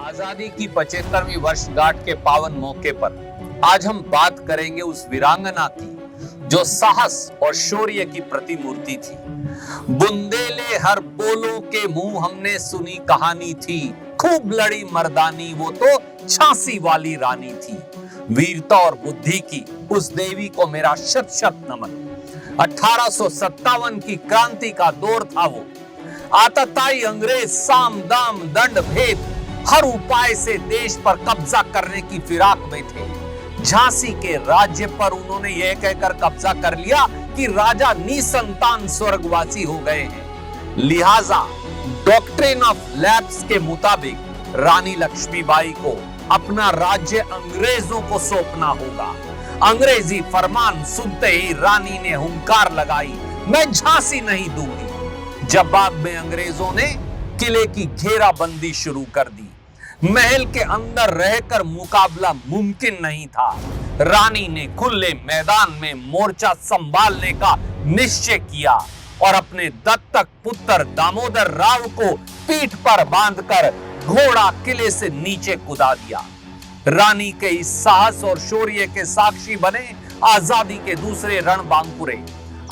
आजादी की 75वीं वर्षगांठ के पावन मौके पर आज हम बात करेंगे उस वीरांगना की जो साहस और शौर्य की प्रतिमूर्ति थी। बुंदेले हर पोलों के मुंह हमने सुनी कहानी थी, खूब लड़ी मर्दानी वो तो झांसी वाली रानी थी। वीरता और बुद्धि की उस देवी को मेरा शत शत नमन। 1857 की क्रांति का दौर था वो। आतताई अंग्रेज साम दाम दंड भेद हर उपाय से देश पर कब्जा करने की फिराक में थे। झांसी के राज्य पर उन्होंने यह कहकर कब्जा कर लिया कि राजा निसंतान स्वर्गवासी हो गए हैं। लिहाजा डॉक्ट्रिन ऑफ लैप्स के मुताबिक रानी लक्ष्मीबाई को अपना राज्य अंग्रेजों को सौंपना होगा। अंग्रेजी फरमान सुनते ही रानी ने हुंकार लगाई, मैं झांसी नहीं दूंगी। जवाब में अंग्रेजों ने किले की घेराबंदी शुरू कर दी। महल के अंदर रहकर मुकाबला मुमकिन नहीं था। रानी ने खुले मैदान में मोर्चा संभालने का निश्चय किया और अपने दत्तक पुत्र दामोदर राव को पीठ पर बांधकर घोड़ा किले से नीचे कुदा दिया। रानी के इस साहस और शौर्य के साक्षी बने आजादी के दूसरे रणबांकुरे।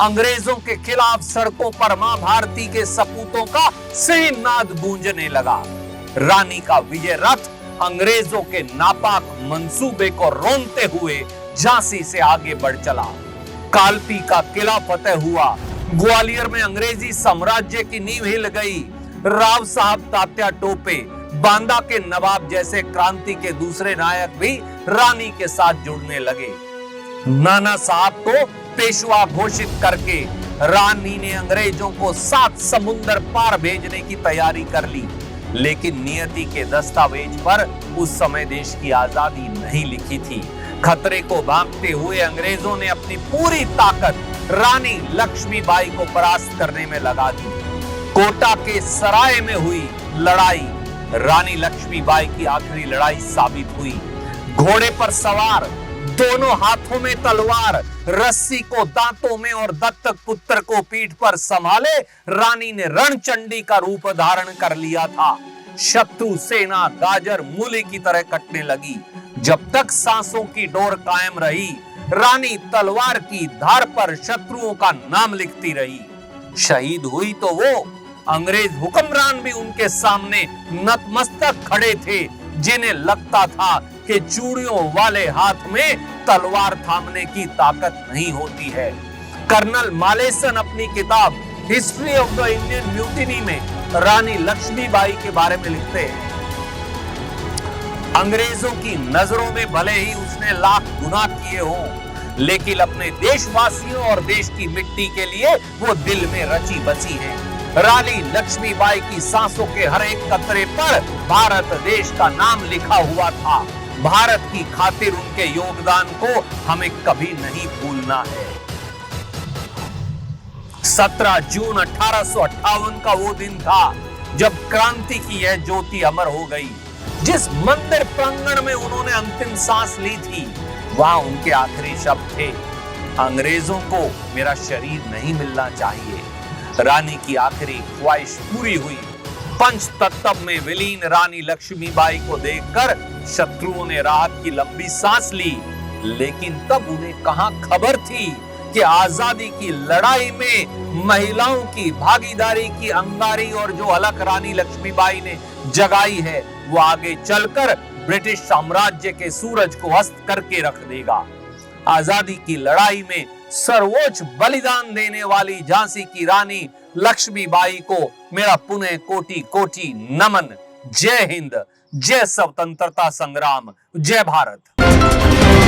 अंग्रेजों के खिलाफ सड़कों पर मां भारती के सपूतों का सिंहनाद गूंजने लगा। रानी का विजय रथ अंग्रेजों के नापाक मंसूबे को रोनते हुए झांसी से आगे बढ़ चला। कालपी का किला फतेह हुआ। ग्वालियर में अंग्रेजी साम्राज्य की नींव हिल गई। राव साहब तात्या टोपे, बांदा के नवाब जैसे क्रांति के दूसरे नायक भी रानी के साथ जुड़ने लगे। नाना साहब को पेशवा घोषित करके रानी ने अंग्रेजों को 7 समुंदर पार भेजने की तैयारी कर ली। लेकिन नियति के दस्तावेज पर उस समय देश की आजादी नहीं लिखी थी। खतरे को भांपते हुए अंग्रेजों ने अपनी पूरी ताकत रानी लक्ष्मीबाई को परास्त करने में लगा दी। कोटा के सराय में हुई लड़ाई रानी लक्ष्मीबाई की आखिरी लड़ाई साबित हुई। घोड़े पर सवार, दोनों हाथों में तलवार, रस्सी को दांतों में और दत्तक पुत्र को पीठ पर संभाले रानी ने रणचंडी का रूप धारण कर लिया था। शत्रु सेना गाजर मूली की तरह कटने लगी। जब तक सांसों की डोर कायम रही रानी तलवार की धार पर शत्रुओं का नाम लिखती रही। शहीद हुई तो वो, अंग्रेज हुक्मरान भी उनके सामने नतमस्तक खड़े थे, जिन्हें लगता था कि चूड़ियों वाले हाथ में तलवार थामने की ताकत नहीं होती है। कर्नल मालेसन अपनी किताब history of the Indian mutiny में रानी लक्ष्मीबाई के बारे में लिखते हैं, अंग्रेजों की नजरों में भले ही उसने लाख गुनाह किए हों, लेकिन अपने देशवासियों और देश की मिट्टी के लिए वो दिल में रची बसी है। रानी लक्ष्मीबाई की सांसों के हर एक कतरे पर भारत देश का नाम लिखा हुआ था। भारत की खातिर उनके योगदान को हमें कभी नहीं भूलना है। 17 जून 1858 का वो दिन था जब क्रांति की यह ज्योति अमर हो गई। जिस मंदिर प्रांगण में उन्होंने अंतिम सांस ली थी वहां उनके आखिरी शब्द थे, अंग्रेजों को मेरा शरीर नहीं मिलना चाहिए। रानी की आखिरी ख्वाहिश पूरी हुई। पंचतत्व में विलीन रानी लक्ष्मीबाई को देखकर शत्रुओं ने राहत की लंबी सांस ली, लेकिन तब उन्हें कहां खबर थी कि आजादी की लड़ाई में महिलाओं की भागीदारी की अंगारी और जो अलख रानी लक्ष्मीबाई ने जगाई है वो आगे चलकर ब्रिटिश साम्राज्य के सूरज को अस्त करके रख देगा। आजादी की लड़ाई में सर्वोच्च बलिदान देने वाली झांसी की रानी लक्ष्मीबाई को मेरा पुनः कोटि कोटि नमन। जय हिंद, जय स्वतंत्रता संग्राम, जय भारत।